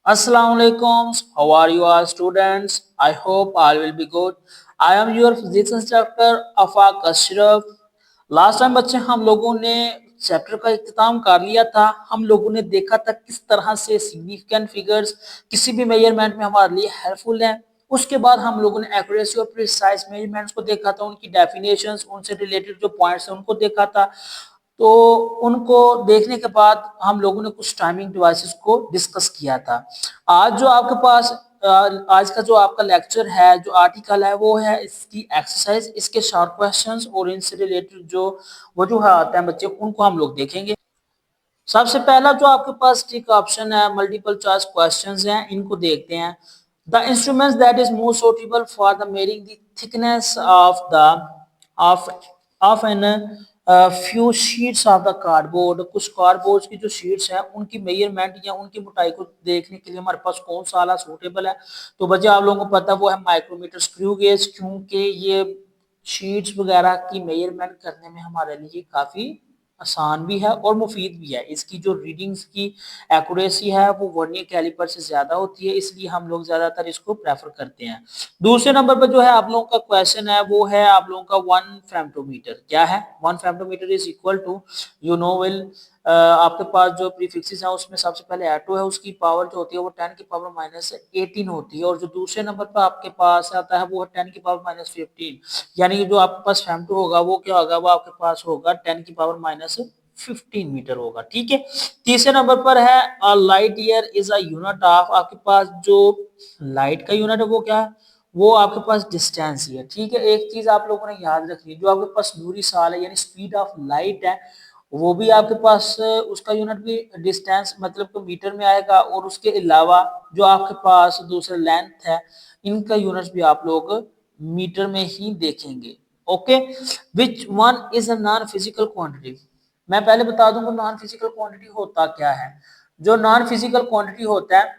Assalamu alaikum. How are you all students? I hope all will be good. I am your physics instructor Afaq Ashraf. Last time बच्चे हम लोगों ने chapter का इख्तिताम कर लिया था। हम लोगों ने देखा था किस तरह से सिग्निफिकेंट फिगर्स किसी भी मेजरमेंट में हमारे लिए हेल्पफुल हैं। उसके बाद हम लोगों ने एक्यूरेसी और प्रिसाइज मेजरमेंट्स को देखा था, उनकी डेफिनेशंस, उनसे रिलेटेड जो पॉइंट्स हैं उनको देखा था। तो उनको देखने के बाद हम लोगों ने कुछ टाइमिंग डिवाइसेस को डिस्कस किया था। आज जो आपके पास आज का जो आपका लेक्चर है, जो आर्टिकल है, वो है इसकी एक्सरसाइज, इसके शॉर्ट क्वेश्चंस और इनसे रिलेटेड जो वजूहात हैं बच्चे, उनको हम लोग देखेंगे। सबसे पहला जो आपके पास ठीक ऑप्शन है, मल्टीपल चॉइस क्वेश्चंस हैं, इनको देखते हैं। The instruments that is most suitable for the measuring the thickness of of an few sheets of the cardboard. कुछ कार्डबोर्ड की जो शीट्स हैं उनकी मेजरमेंट या उनकी मोटाई को देखने के लिए हमारे पास कौन सा आला सूटेबल है। तो बच्चे आप लोगों को पता है वो है माइक्रोमीटर स्क्रू गेज, क्योंकि ये शीट्स वगैरह की मेजरमेंट करने में हमारे लिए काफी आसान भी है और मुफीद भी है। इसकी जो रीडिंग्स की एक्यूरेसी है वो वर्नियर कैलिपर से ज्यादा होती है, इसलिए हम लोग ज्यादातर इसको प्रेफर करते हैं। दूसरे नंबर पर जो है आप लोगों का क्वेश्चन है वो है आप लोगों का वन फेमटोमीटर। क्या है? One femtometre is equal to, you know will, आपके पास जो प्रीफिक्सेस है उसमें सबसे पहले एटो है, उसकी पावर जो होती है वो 10 की पावर माइनस 18 होती है, और जो दूसरे नंबर पर आपके पास आता है वो है 10 की पावर माइनस 15। यानी कि जो आपके पास फेमटो होगा वो क्या होगा, वो आपके पास होगा 10 की पावर माइनस 15 मीटर होगा। ठीक है। तीसरे नंबर पर है light year is a unit of, आपके पास जो लाइट का यूनिट है वो क्या है, वो आपके पास डिस्टेंस ही है। ठीक है। एक चीज आप लोगों ने याद रखनी है, जो आपके पास नूरी साल है यानी स्पीड ऑफ लाइट है, वो भी आपके पास उसका यूनिट भी डिस्टेंस मतलब कि मीटर में आएगा, और उसके अलावा जो आपके पास दूसरा लेंथ है, इनका यूनिट भी आप लोग मीटर में ही देखेंगे। Okay. Which one is a non physical quantity. मैं पहले बता दूंगा नॉन फिजिकल क्वांटिटी होता क्या है। जो नॉन फिजिकल क्वांटिटी होता है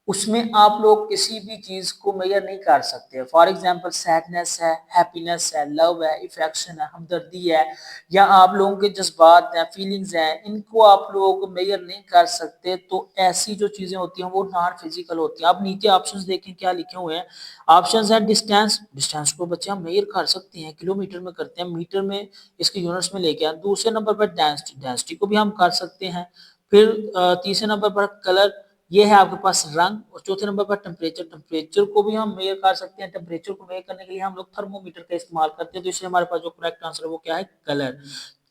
उसमें आप लोग किसी भी चीज को मेजर नहीं कर सकते। फॉर एग्जाम्पल सैडनेस है, हैप्पीनेस है, लव है, इफेक्शन है, हमदर्दी है, या आप लोगों के जज्बात हैं, फीलिंग्स हैं, इनको आप लोग मेजर नहीं कर सकते। तो ऐसी जो चीजें होती हैं वो नॉन फिजिकल होती हैं। आप नीचे ऑप्शंस देखें क्या लिखे हुए हैं। ऑप्शंस है डिस्टेंस, डिस्टेंस को बच्चे हम मेजर कर सकते हैं, किलोमीटर में करते हैं, मीटर में इसके यूनिट्स में लेके आए। दूसरे नंबर पर डेंसिटी, डेंसिटी को भी हम कर सकते हैं। फिर तीसरे नंबर पर कलर, ये है आपके पास रंग। और चौथे नंबर पर टेम्परेचर, टेम्परेचर को भी हम मेजर कर सकते हैं। टेम्परेचर को मेजर करने के लिए हम लोग थर्मोमीटर का इस्तेमाल करते हैं। तो इसलिए हमारे पास जो करेक्ट आंसर है वो क्या है, कलर।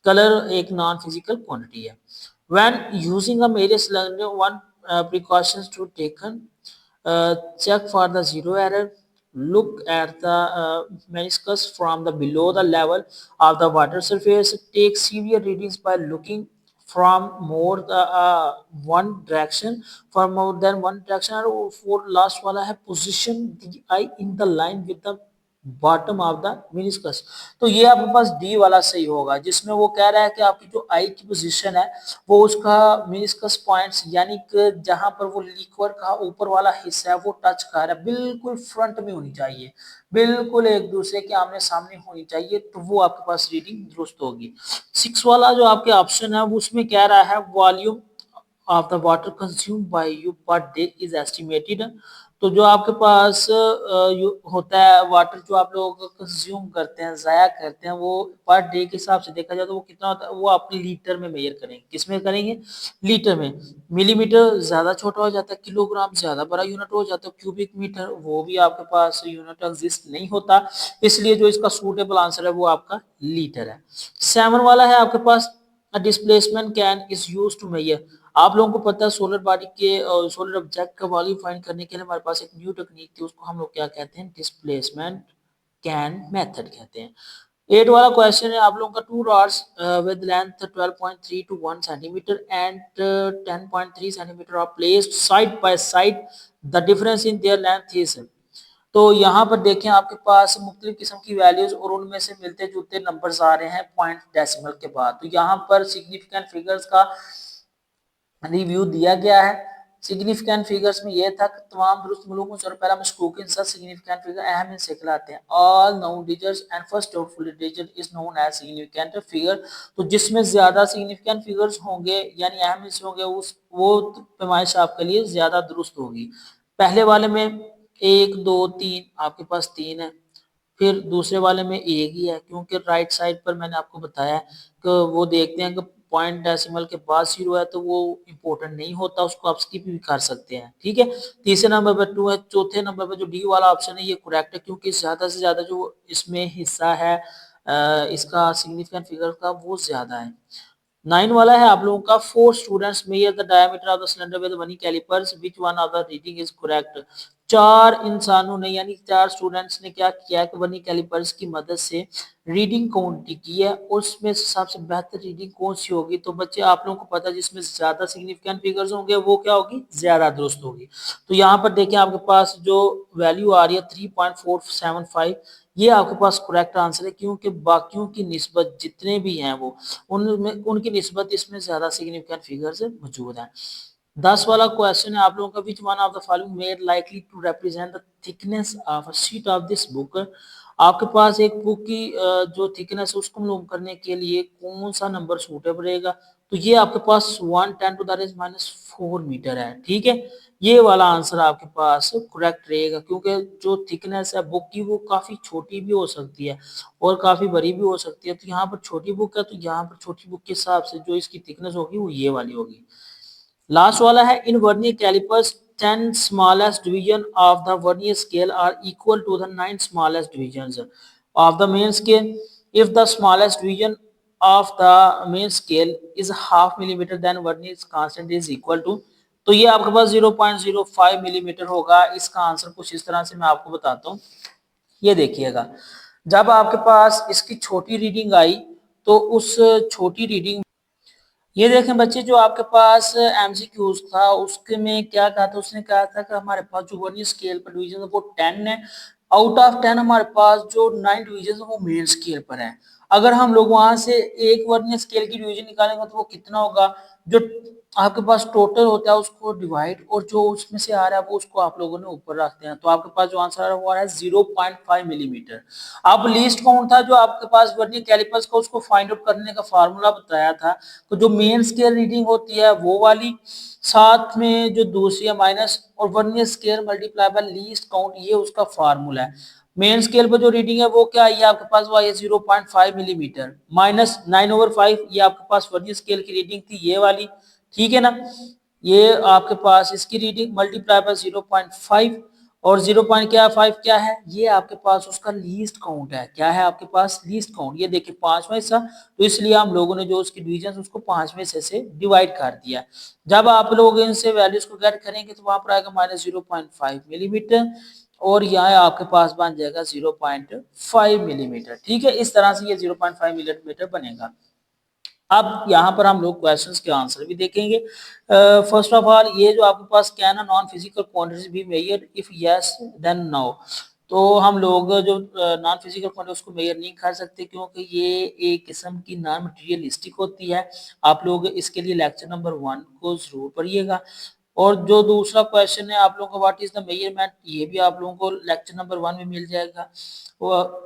कलर एक नॉन फिजिकल क्वांटिटी है। When using a measure cylinder, one precautions to taken, check for the zero error, look at the meniscus from the below the level of the water surface, take severe readings by looking from more one direction, for more than one direction, और for last वाला है position the eye in the line with the bottom of the meniscus. तो ये आपके पास D वाला सही होगा, जिसमें वो कह रहा है कि आपकी जो आई की पोजीशन है वो उसका मिनिस्कस पॉइंट्स यानी कि जहां पर वो लिक्वर का ऊपर वाला हिस्सा है वो टच कर रहा है बिल्कुल फ्रंट में होनी चाहिए, बिल्कुल एक दूसरे के आमने सामने होनी चाहिए, तो वो आपके पास रीडिंग दुरुस्त होगी। सिक्स वाला जो आपके ऑप्शन है वो उसमें कह रहा है volume of the water consumed by you per day is estimated। तो जो आपके पास होता है वाटर जो आप लोग कंज्यूम करते हैं, जाया करते हैं, वो पर डे के हिसाब से देखा जाए तो वो कितना होता है, वो आप लीटर में मेजर करेंगे। किस में करेंगे? लीटर में। मिलीमीटर ज्यादा छोटा हो जाता है, किलोग्राम ज्यादा बड़ा यूनिट हो जाता है, क्यूबिक मीटर वो भी आपके पास यूनिट एग्जिस्ट नहीं होता। इसलिए जो इसका सूटेबल आंसर है वो आपका लीटर है। सेवन वाला है आपके पास displacement can is use to measure. आप लोगों को पता है सोलर बॉडी के सोलर ऑब्जेक्ट का वॉल्यूम फाइंड करने के लिए हमारे पास एक न्यू टेक्निक थी, उसको हम लोग क्या कहते हैं, डिस्प्लेसमेंट कैन मेथड कहते हैं। एट वाला क्वेश्चन है आप लोगों का two rods with length 12.3 two 1 centimetre and 10.3 centimetre are placed side by side, the difference in their length is. तो यहाँ पर देखें आपके पास मुख्तलिफ किस्म की वैल्यूज और उनमें से मिलते जुलते नंबर्स आ रहे हैं पॉइंट डेसिमल के बाद। तो यहाँ पर सिग्निफिकेंट फिगर्स का रिव्यू दिया गया है। सिग्निफिकेंट फिगर्स में ये था कि तमाम दुरुस्त मुल्कों से पहला मशकूक के साथ सिग्निफिकेंट फिगर अहम इनसे कहलाते हैं। All known digits and first doubtful digit is known as significant figure. तो जिसमें ज्यादा सिग्निफिकेंट फिगर्स होंगे यानी अहम हिस्से होंगे उस वो पैमाइश आपके लिए ज्यादा दुरुस्त होगी। पहले वाले में 1 2 3 आपके पास 3 है, फिर दूसरे वाले में एक ही है क्योंकि राइट साइड पर मैंने आपको बताया कि वो देखते हैं कि पॉइंट डेसिमल के बाद 0 है तो वो इम्पोर्टेंट नहीं होता, उसको आप स्किप भी कर सकते हैं। ठीक है, तीसरे नंबर पर 2 है, चौथे नंबर पर जो डी वाला ऑप्शन है ये करेक्ट है क्योंकि ज्यादा से ज्यादा जो इसमें हिस्सा है इसका सिग्निफिकेंट फिगर का वो ज्यादा है। 9 वाला है आप लोगों का, 4 students measure the diameter of the cylinder with vernier callipers which one of the reading is correct. चार इंसानों ने यानी 4 स्टूडेंट्स ने क्या किया कि वर्नियर कैलिपर्स की मदद से रीडिंग काउंट की है, उसमें से सबसे बेहतर रीडिंग कौन सी होगी। तो बच्चे आप लोगों को पता है जिसमें ज्यादा सिग्निफिकेंट फिगर्स होंगे वो क्या होगी, ज्यादा दुरुस्त होगी। तो यहाँ पर देखें आपके पास जो वैल्यू आ रही है 3.475 ये आपके पास करेक्ट आंसर है क्योंकि बाकियों की निस्बत जितने भी हैं वो उनमें उनकी निस्बत इसमें ज्यादा सिग्निफिकेंट फिगर्स मौजूद हैं। 10 वाला क्वेश्चन है आप लोगों का, which one of the following made likely to represent the thickness of a sheet of this book. आपके पास एक बुक की जो थिकनेस है उसको मालूम करने के लिए कौन सा नंबर सूटेबल रहेगा। तो ये आपके पास 1 × 10⁻⁴ मीटर है। ठीक है, ये वाला आंसर आपके पास करेक्ट रहेगा क्योंकि जो थिकनेस है बुक की वो काफी छोटी भी हो सकती है और काफी बड़ी भी हो सकती है। तो यहाँ पर छोटी बुक है तो यहाँ पर छोटी बुक के हिसाब से जो इसकी थिकनेस होगी वो ये वाली होगी। लास्ट वाला है, in vernier callipers 10 smallest division of the vernier scale are equal to the 9 smallest divisions of the main scale. If the smallest division of the main scale is half millimeter then vernier constant is equal to। तो ये आपके पास 0.05 millimetre होगा। इसका answer कुछ इस तरह से मैं आपको बताता हूँ, ये देखिएगा। जब आपके पास इसकी छोटी रीडिंग आई तो उस छोटी रीडिंग ये देखें बच्चे जो आपके पास एमसीक्यूज था उसके में क्या कहा था, उसने कहा था कि हमारे पास जो वर्नियर स्केल पर डिवीजन है वो 10 है, आउट ऑफ 10 हमारे पास जो 9 डिवीजन है वो मेन स्केल पर है। अगर हम लोग वहां से एक वर्नियर स्केल की डिवीजन निकालेंगे तो वो कितना होगा, जो आपके पास टोटल होता है उसको डिवाइड और जो उसमें से आ रहा है वो उसको आप लोगों ने ऊपर रखते हैं। तो आपके पास जो आंसर आ रहा है वो आ रहा है 0.5 मिलीमीटर। अब लीस्ट काउंट था जो आपके पास वर्नियर कैलिपर्स का, उसको फाइंड आउट करने का फार्मूला बताया था। तो जो मेन स्केल रीडिंग होती है वो वाली, साथ में जो दूसरी है माइनस और vernier scale multiply by least count, ये उसका फार्मूला है। मेन स्केल पर जो रीडिंग है वो क्या है, ये आपके पास वो है 0.5 मिलीमीटर माइनस 9/5, ये आपके पास वर्नियर स्केल की रीडिंग थी ये वाली। ठीक है ना, ये आपके पास इसकी रीडिंग मल्टीप्लाई बाय 0.5 और 0.5 क्या है, ये आपके पास उसका लीस्ट काउंट है। क्या है आपके पास, लीस्ट काउंट। ये देखिए पांचवा हिस्सा, तो इसलिए हम लोगों ने जो उसकी डिवीजन उसको पांचवें हिस्से से डिवाइड कर दिया। जब आप लोग इनसे वैल्यूज को गेट करेंगे तो वहां पर आएगा -0.5 मिलीमीटर और यहाँ आपके पास बन जाएगा 0.5 मिलीमीटर। ठीक है, इस तरह से ये 0.5 मिलीमीटर बनेगा। अब यहाँ पर हम लोग क्वेश्चंस के आंसर भी देखेंगे। फर्स्ट ऑफ ऑल, ये जो आपके पास can non physical quantities be measured, if yes then no. तो हम लोग जो नॉन फिजिकल क्वांटिटी उसको मेजर नहीं कर सकते क्योंकि ये एक किस्म की नॉन मटेरियलिस्टिक होती है। आप लोग इसके लिए लेक्चर नंबर 1 को जरूर पढ़िएगा। और जो दूसरा क्वेश्चन है आप लोगों को व्हाट इज द मेजरमेंट, ये भी आप लोगों को लेक्चर नंबर 1 में मिल जाएगा।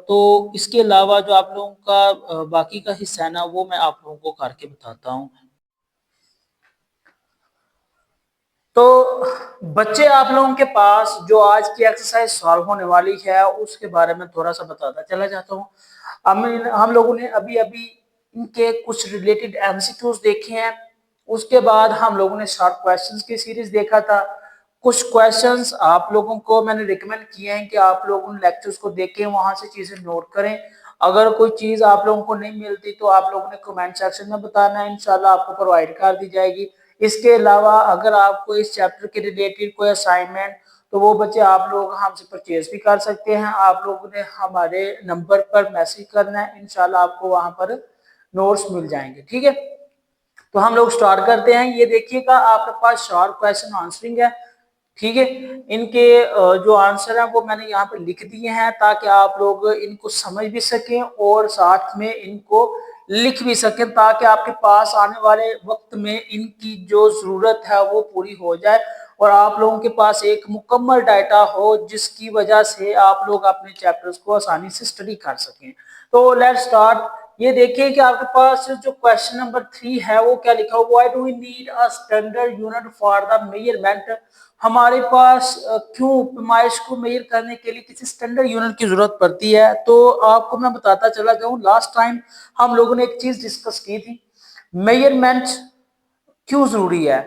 तो इसके अलावा जो आप लोगों का बाकी का हिस्सा है ना वो मैं आप लोगों को करके बताता हूँ। तो बच्चे आप लोगों के पास जो आज की एक्सरसाइज सॉल्व होने वाली है उसके बारे में थोड़ा सा बताता चला जाता हूँ। हम लोगों ने अभी अभी इनके कुछ रिलेटेड एमसीक्यूज देखे हैं, उसके बाद हम लोगों ने शॉर्ट क्वेश्चंस की सीरीज देखा था। कुछ क्वेश्चंस आप लोगों को मैंने रिकमेंड किए हैं कि आप लोग उन लेक्चर्स को देखें, वहां से चीजें नोट करें। अगर कोई चीज आप लोगों को नहीं मिलती तो आप लोगों ने कमेंट सेक्शन में बताना है, इंशाल्लाह आपको प्रोवाइड कर दी जाएगी। इसके अलावा अगर आपको इस चैप्टर के रिलेटेड कोई असाइनमेंट, तो वो बच्चे आप लोग हमसे परचेज भी कर सकते हैं। आप लोगों ने हमारे नंबर पर मैसेज करना है, इंशाल्लाह आपको वहां पर नोट्स मिल जाएंगे। ठीक है, तो हम लोग स्टार्ट करते हैं। ये देखिएगा आपके पास शॉर्ट क्वेश्चन आंसरिंग है। ठीक है, इनके जो आंसर है वो मैंने यहाँ पे लिख दिए हैं ताकि आप लोग इनको समझ भी सकें और साथ में इनको लिख भी सकें ताकि आपके पास आने वाले वक्त में इनकी जो जरूरत है वो पूरी हो जाए और आप लोगों के पास एक मुकम्मल डाटा हो जिसकी वजह से आप लोग अपने चैप्टर्स को आसानी से स्टडी कर सकें। तो लेट्स स्टार्ट। ये देखिए कि आपके पास जो क्वेश्चन नंबर 3 है वो क्या लिखा हुआ, why do we need a standard unit for the measurement. हमारे पास क्यों पैमाइश को मेजर करने के लिए किसी स्टैंडर्ड यूनिट की जरूरत पड़ती है। तो आपको मैं बताता चला जाऊं, लास्ट टाइम हम लोगों ने एक चीज डिस्कस की थी, मेजरमेंट क्यों जरूरी है,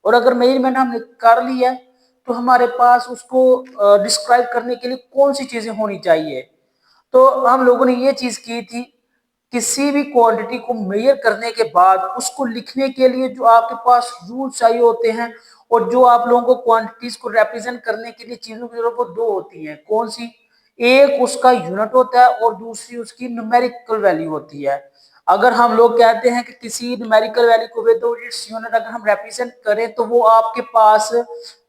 और अगर मेजरमेंट हमने कर ली है तो हमारे पास उसको डिस्क्राइब करने के लिए कौन सी चीजें होनी चाहिए। तो हम लोगों ने ये चीज की थी, किसी भी क्वांटिटी को मेजर करने के बाद उसको लिखने के लिए जो आपके पास रूल चाहिए होते हैं, और जो आप लोगों को क्वांटिटीज को रिप्रेजेंट करने के लिए चीजों की जरूरत वो दो होती हैं। कौन सी? एक उसका यूनिट होता है और दूसरी उसकी न्यूमेरिकल वैल्यू होती है। अगर हम लोग कहते हैं कि किसी न्यूमेरिकल वैल्यू को विद इट्स यूनिट अगर हम रिप्रेजेंट करें तो वो आपके पास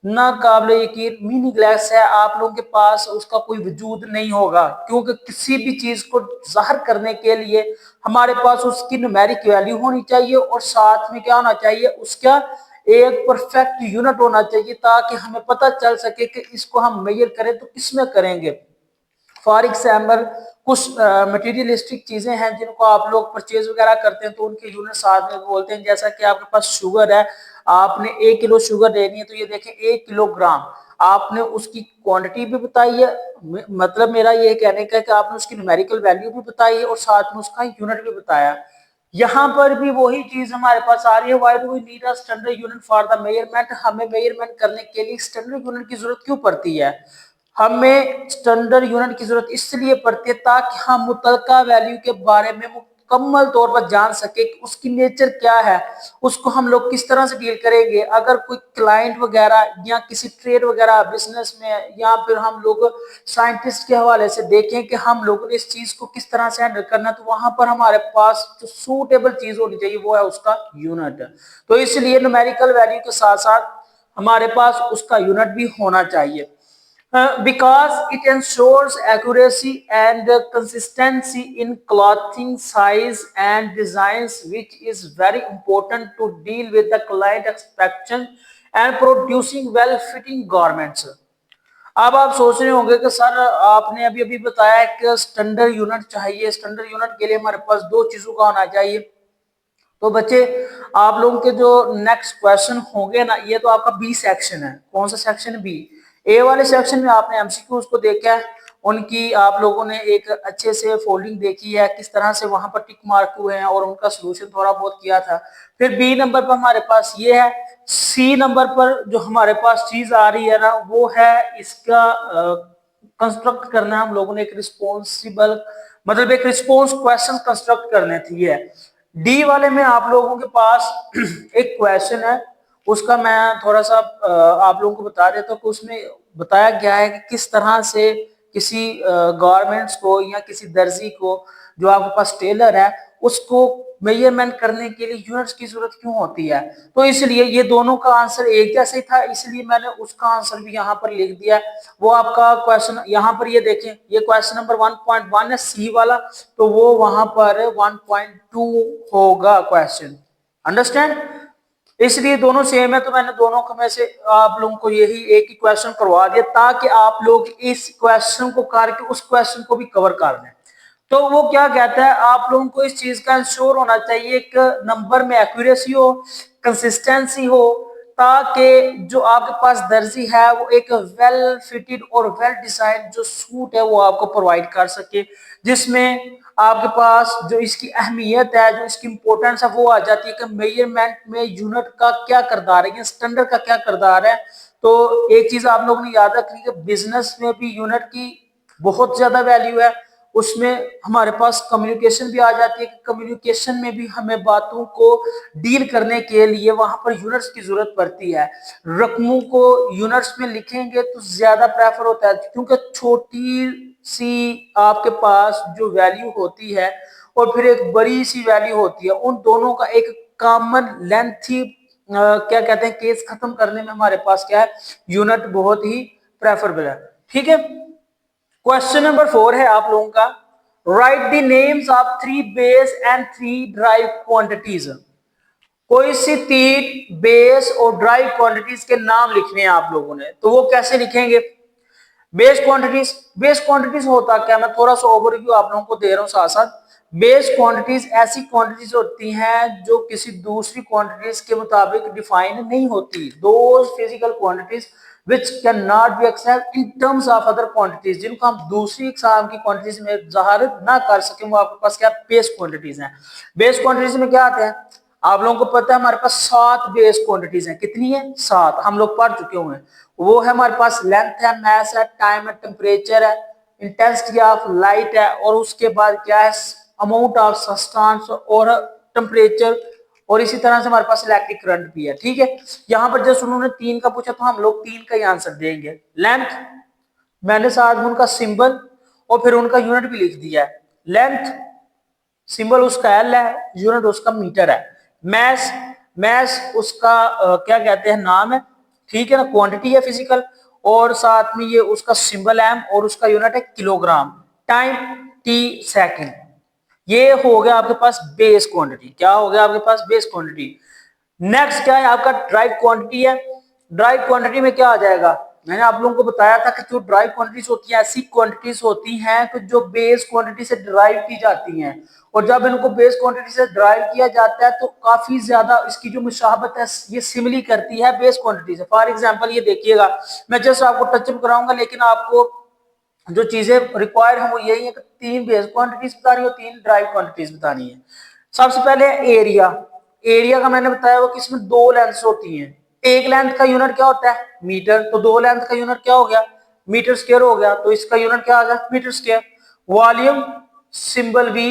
ना काबिल यकीन मीनिंगलेस है, आप लोगों के पास उसका कोई वजूद नहीं होगा, क्योंकि किसी भी चीज को जाहिर करने के लिए हमारे पास उसकी न्यूमेरिक वैल्यू होनी चाहिए और साथ में क्या होना चाहिए, उसका एक परफेक्ट यूनिट होना चाहिए, ताकि हमें पता चल सके कि इसको हम मेजर करें तो किसमें करेंगे। फॉर एग्जाम्पल कुछ मटेरियलिस्टिक चीजें हैं जिनको आप लोग परचेज वगैरह करते हैं तो उनके यूनिट साथ में बोलते हैं। जैसा कि आपके पास शुगर है, आपने 1 किलो शुगर लेनी है तो ये देखें 1 किलोग्राम, आपने उसकी क्वांटिटी भी बताई है, मतलब मेरा ये कहने का है कि आपने उसकी न्यूमेरिकल वैल्यू भी बताई है और साथ में उसका यूनिट भी बताया। यहाँ पर भी वही चीज हमारे पास आ रही है, why do we need a standard unit for the measurement. हमें मेजरमेंट करने के लिए स्टैंडर्ड यूनिट की जरूरत क्यों पड़ती है? हमें स्टैंडर्ड यूनिट की जरूरत इसलिए पड़ती है ताकि हम मुतलका वैल्यू के बारे में मुकम्मल तौर पर जान सके कि उसकी नेचर क्या है, उसको हम लोग किस तरह से डील करेंगे। अगर कोई क्लाइंट वगैरह या किसी ट्रेड वगैरह बिजनेस में, या फिर हम लोग साइंटिस्ट के हवाले से देखें कि हम लोगों ने इस चीज को किस तरह से हैंडल करना, तो वहां पर हमारे पास जो सूटेबल चीज होनी चाहिए वो है उसका यूनिट। तो इसलिए न्यूमेरिकल वैल्यू के साथ साथ हमारे पास उसका यूनिट भी होना चाहिए। Because it ensures accuracy and consistency in clothing size and designs, which is very important to deal with the client expectation and producing well-fitting garments. अब आप सोच रहे होंगे कि सर आपने अभी अभी बताया कि स्टैंडर्ड यूनिट चाहिए, स्टैंडर्ड यूनिट के लिए हमारे पास दो चीजों का होना चाहिए। तो बच्चे आप लोगों के जो नेक्स्ट क्वेश्चन होंगे ना, ये तो आपका बी सेक्शन है। कौन सा सेक्शन? बी। ए वाले सेक्शन में आपने एमसीक्यूज को देखा है, उनकी आप लोगों ने एक अच्छे से फोल्डिंग देखी है, किस तरह से वहां पर टिक मार्क हुए हैं और उनका सोल्यूशन थोड़ा बहुत किया था। फिर बी नंबर पर हमारे पास ये है। सी नंबर पर जो हमारे पास चीज आ रही है ना, वो है इसका कंस्ट्रक्ट करना। हम लोगों ने एक रिस्पॉन्सिबल मतलब एक रिस्पॉन्स क्वेश्चन कंस्ट्रक्ट करने थी है। डी वाले में आप लोगों के पास एक क्वेश्चन है, उसका मैं थोड़ा सा आप लोगों को बता देता हूँ कि उसमें बताया गया है कि किस तरह से किसी गारमेंट्स को या किसी दर्जी को, जो आपके पास टेलर है, उसको मेजरमेंट करने के लिए यूनिट्स की जरूरत क्यों होती है। तो इसलिए ये दोनों का आंसर एक जैसा ही था, इसलिए मैंने उसका आंसर भी यहाँ पर लिख दिया। वो आपका क्वेश्चन यहाँ पर ये देखें, ये क्वेश्चन नंबर 1.1 है सी वाला, तो वो वहां पर 1.2 होगा क्वेश्चन। अंडरस्टैंड? इसलिए दोनों सेम है, तो मैंने दोनों को में से आप लोगों को यही एक ही क्वेश्चन करवा दिया ताकि आप लोग इस क्वेश्चन को करके उस क्वेश्चन को भी कवर कर दें। तो वो क्या कहता है, आप लोगों को इस चीज का इंश्योर होना चाहिए, एक नंबर में एक्यूरेसी हो, कंसिस्टेंसी हो, ताकि जो आपके पास दर्जी है वो एक वेल फिटेड और वेल डिजाइन जो सूट है वो आपको प्रोवाइड कर सके, जिसमें आपके पास जो इसकी अहमियत है, जो इसकी इंपॉर्टेंस है वो आ जाती है कि मेजरमेंट में यूनिट का क्या किरदार है, स्टैंडर्ड का क्या किरदार है। तो एक चीज आप लोगों ने याद रखनी है कि बिजनेस में भी यूनिट की बहुत ज्यादा वैल्यू है। उसमें हमारे पास कम्युनिकेशन भी आ जाती है कि कम्युनिकेशन में भी हमें बातों को डील करने के लिए वहां पर यूनिट्स की जरूरत पड़ती है। रकमों को यूनिट्स में लिखेंगे तो ज्यादा प्रेफर होता है, क्योंकि छोटी सी आपके पास जो वैल्यू होती है और फिर एक बड़ी सी वैल्यू होती है, उन दोनों का एक कॉमन लेंथी क्या कहते हैं केस खत्म करने में हमारे पास क्या है, यूनिट बहुत ही प्रेफरेबल है। ठीक है। क्वेश्चन नंबर 4 है आप लोगों का, right the names of 3 base and 3 drive quantities. कोई सी तीन बेस और ड्राई क्वांटिटीज के नाम लिखने हैं आप लोगों ने, तो वो कैसे लिखेंगे? बेस क्वांटिटीज होता क्या, मैं थोड़ा सा ओवरव्यू आप लोगों को दे रहा हूं साथ साथ। बेस क्वांटिटीज ऐसी क्वांटिटीज होती हैं जो किसी दूसरी क्वांटिटीज के मुताबिक डिफाइन नहीं होती। Those physical quantities which cannot be expressed in terms of other quantities, जिनको हम दूसरी एग्जाम की क्वांटिटीज में जाहिर ना कर सकें, वो आपके पास क्या बेस क्वांटिटीज हैं। बेस क्वांटिटीज में क्या आते हैं, आप लोगों को पता है हमारे पास 7 बेस क्वांटिटीज हैं। कितनी है? 7, हम लोग पढ़ चुके हुए हैं। वो है हमारे पास लेंथ है, मास है, टाइम है, टेम्परेचर है, इंटेंसिटी ऑफ लाइट है, और उसके बाद क्या है, अमाउंट ऑफ सब्सटेंस और टेम्परेचर, और इसी तरह से हमारे पास इलेक्ट्रिक करंट भी है। ठीक है, यहाँ पर जस्ट उन्होंने 3 का पूछा तो हम लोग 3 का ही आंसर देंगे। लेंथ, मैंने साथ में उनका सिंबल और फिर उनका यूनिट भी लिख दिया है। लेंथ सिंबल उसका एल है, यूनिट उसका मीटर है। मैस, मैस उसका क्या कहते हैं, नाम है। ठीक है ना, क्वांटिटी है फिजिकल, और साथ में ये उसका सिंबल एम और उसका यूनिट है किलोग्राम। Time T second. ये हो गया आपके पास बेस क्वांटिटी। क्या हो गया आपके पास? Base quantity. नेक्स्ट क्या है आपका? ड्राइव क्वांटिटी है। ड्राइव क्वांटिटी में क्या आ जाएगा? मैंने आप लोगों को बताया था कि जो ड्राइव क्वांटिटीज होती है ऐसी क्वांटिटीज होती हैं कि जो बेस क्वांटिटी से ड्राइव की जाती हैं, और जब इनको बेस क्वांटिटी से ड्राइव किया जाता है तो काफी ज्यादा इसकी जो मुशाबत है ये सिमिली करती है बेस क्वांटिटी से। फॉर एग्जांपल ये देखिएगा, मैं जस्ट आपको टचअप कराऊंगा, लेकिन आपको जो चीजें रिक्वायर्ड है वो यही है कि 3 बेस क्वांटिटीज बतानी है और 3 ड्राइव क्वांटिटीज बतानी है। सबसे पहले एरिया। एरिया का मैंने बताया वो किसमें 2 लेंथ्स होती हैं। एक लेंथ का यूनिट क्या होता है? मीटर। तो 2 लेंथ का यूनिट क्या हो गया? मीटर स्क्वायर हो गया। तो इसका यूनिट क्या आ गया? Metre square. Volume symbol V,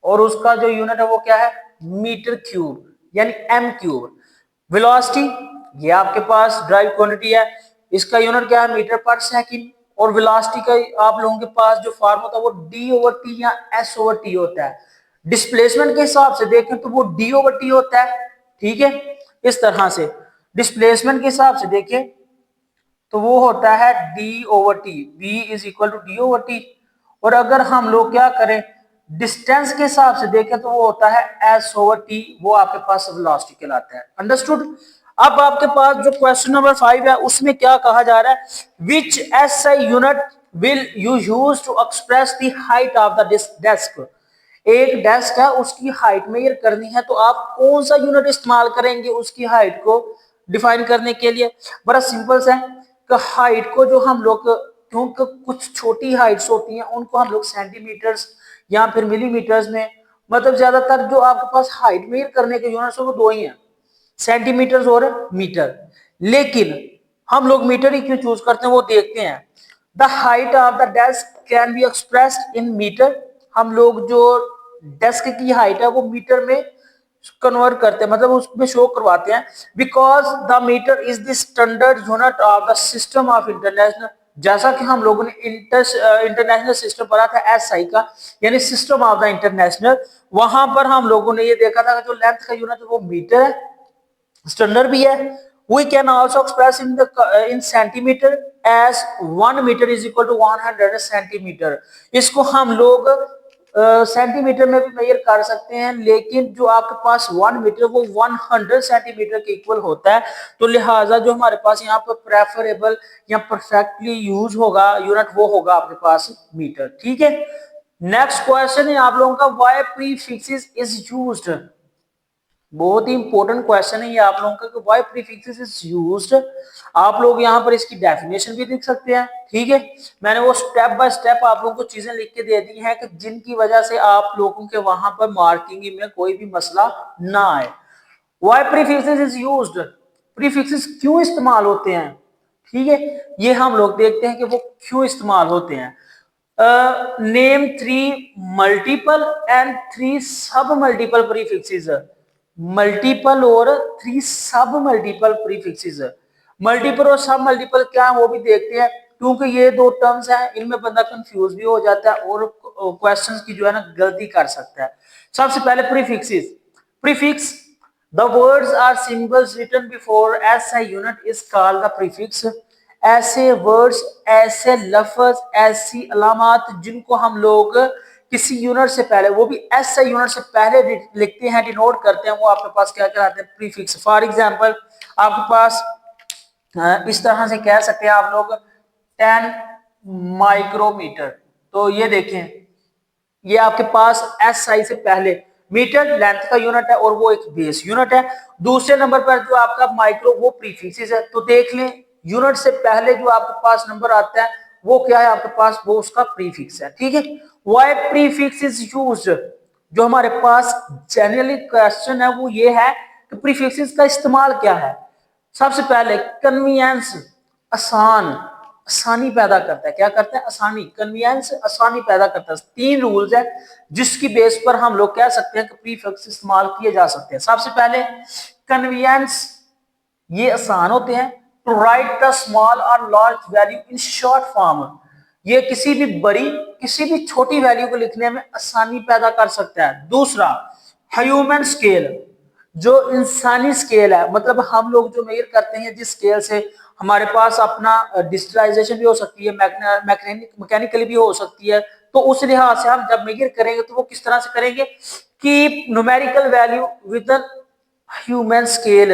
और उसका जो यूनिट है वो क्या है? मीटर क्यूब, यानी एम क्यूब। वेलोसिटी, ये आपके पास ड्राइव क्वांटिटी है, इसका यूनिट क्या है? मीटर पर सेकंड। और वेलोसिटी का आप लोगों के पास जो फार्मूला था वो डी ओवर टी या एस ओवर टी होता है। डिस्प्लेसमेंट के हिसाब से देखें तो वो डी ओवर टी होता है। ठीक है, इस तरह से डिस्प्लेसमेंट के हिसाब से देखें तो वो होता है D over T, B is equal to D over T. और अगर हम लोग क्या करें, डिस्टेंस के हिसाब से देखें तो वो होता है एस ओवर टी, वो आपके पास वेलोसिटी कहलाता है। अंडरस्टूड? अब आपके पास जो क्वेश्चन नंबर 5 है उसमें क्या कहा जा रहा है, which SI unit will you use to express the height of the desk. एक डेस्क है उसकी हाइट मेजर करनी है, तो आप कौन सा यूनिट इस्तेमाल करेंगे उसकी हाइट को डिफाइन करने के लिए? बड़ा सिंपल सा है कि हाइट को जो हम लोग, क्योंकि कुछ छोटी हाइट्स होती हैं उनको हम लोग सेंटीमीटर्स या फिर मिलीमीटर्स में, मतलब ज्यादातर जो आपके पास हाइट मेजर करने के यूनिट्स है वो 2 ही हैं, सेंटीमीटर्स और मीटर। लेकिन हम लोग मीटर ही क्यों चूज करते हैं वो देखते हैं। The height of the desk can be expressed in metre. हम लोग जो डेस्क की हाइट है वो मीटर में कन्वर्ट करते हैं, मतलब उसमें शो करवाते हैं। Because the metre is the standard unit of the system of international. जैसा कि हम लोगों ने इंटरनेशनल सिस्टम पढ़ा था एसआई का, यानी सिस्टम ऑफ द इंटरनेशनल, वहां पर हम लोगों ने ये देखा था कि जो लेंथ का यूनिट है वो मीटर है, स्टैंडर्ड भी है। We can also express in centimeter as 1 meter is equal to 100 centimeter। इसको हम लोग सेंटीमीटर में भी मेजर कर सकते हैं, लेकिन जो आपके पास 1 मीटर वो 100 सेंटीमीटर के इक्वल होता है। तो लिहाजा जो हमारे पास यहाँ पर प्रेफरेबल या परफेक्टली यूज होगा यूनिट वो होगा आपके पास मीटर। ठीक है, नेक्स्ट क्वेश्चन है आप लोगों का, व्हाई प्रीफिक्सेस इज यूज्ड। बहुत ही इंपॉर्टेंट क्वेश्चन है ये आप लोगों का कि व्हाई प्रीफिक्सेस इज यूज्ड। आप लोग यहाँ पर इसकी डेफिनेशन भी लिख सकते हैं। ठीक है, मैंने वो स्टेप बाय स्टेप आप लोगों को चीजें लिख के दे दी हैं कि जिनकी वजह से आप लोगों के वहां पर मार्किंग में कोई भी मसला ना आए। Why prefixes is used, prefixes क्यों इस्तेमाल होते हैं। ठीक है, ये हम लोग देखते हैं कि वो क्यों इस्तेमाल होते हैं। नेम 3 मल्टीपल एंड 3 सब मल्टीपल प्रीफिक्सेस। मल्टीपल और 3 सब मल्टीपल प्रीफिक्सेस। मल्टीपल और सब मल्टीपल क्या है वो भी देखते हैं, क्योंकि ये 2 टर्म्स हैं, इनमें बंदा कंफ्यूज भी हो जाता है और क्वेश्चंस की जो है ना गलती कर सकता है। सबसे पहले prefixes. Prefix, the words are symbols written before SI unit is called the prefix. ऐसे वर्ड्स, ऐसे लफ्ज, ऐसी अलामात जिनको हम लोग किसी यूनिट से पहले, वो भी एसआई यूनिट से पहले लिखते हैं, डिनोट करते हैं, वो आपके पास क्या कहलाते हैं, प्रीफिक्स। फॉर एग्जांपल आपके पास इस तरह से कह सकते हैं आप लोग 10 माइक्रोमीटर। तो ये देखें, ये आपके पास एसआई से पहले मीटर लेंथ का यूनिट है और वो एक बेस यूनिट है। दूसरे नंबर पर जो आपका माइक्रो वो प्रीफिक्स है। तो देख लें, यूनिट से पहले जो आपके पास नंबर आता है वो क्या है आपके पास, वो उसका प्रीफिक्स है। ठीक है, व्हाई प्रीफिक्स इज यूज्ड, जो हमारे पास जनरली क्वेश्चन है वो ये है कि प्रीफिक्सेस का इस्तेमाल क्या है। सबसे पहले कन्वीनियंस, आसानी पैदा करता है। क्या करता है, आसानी, कन्वीनियंस, आसानी पैदा करता है। 3 रूल्स है जिसकी बेस पर हम लोग कह सकते हैं कि प्रीफिक्स इस्तेमाल किए जा सकते हैं। सबसे पहले कन्वीनियंस, ये आसान होते हैं। टू राइट द स्मॉल और large value in short form, ये किसी भी बड़ी किसी भी छोटी वैल्यू को लिखने में आसानी पैदा कर सकता है। दूसरा, ह्यूमन स्केल, जो इंसानी स्केल है, मतलब हम लोग जो मेजर करते हैं जिस स्केल से, हमारे पास अपना डिजिटलाइजेशन भी हो सकती है, मैकेनिकली भी हो सकती है। तो उस लिहाज से हम जब मेजर करेंगे तो वो किस तरह से करेंगे कि numerical value with human scale,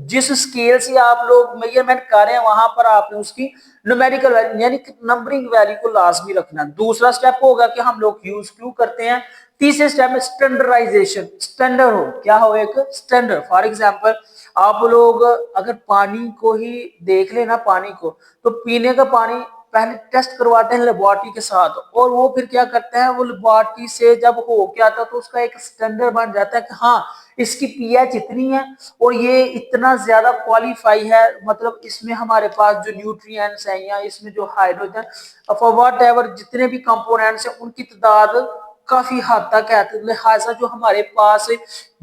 जिस स्केल से आप लोग मेजरमेंट कर रहे हैं वहां पर आपने उसकी न्यूमेरिकल वैल्यू यानी कि नंबरिंग वैल्यू को लाजमी रखना। दूसरा स्टेप होगा कि हम लोग यूज क्यों करते हैं। तीसरे स्टेप में स्टैंडर्डाइजेशन, स्टैंडर्ड हो, क्या हो, एक स्टैंडर्ड। फॉर एग्जांपल आप लोग अगर पानी को ही देख लेना, पानी को तो पीने का पानी पहले टेस्ट करवाते हैं लेबोरेटरी के साथ, और वो फिर क्या करते हैं, वो लेबोरेटरी से जब हो के आता है तो उसका एक स्टैंडर्ड बन जाता है कि हाँ इसकी पीएच इतनी है और ये इतना ज्यादा क्वालिफाई है, मतलब इसमें हमारे पास जो न्यूट्रिएंट्स हैं या इसमें जो हाइड्रोजन वॉट एवर जितने भी कंपोनेंट्स हैं उनकी तादाद काफी हद तक है। तो लिहाजा जो हमारे पास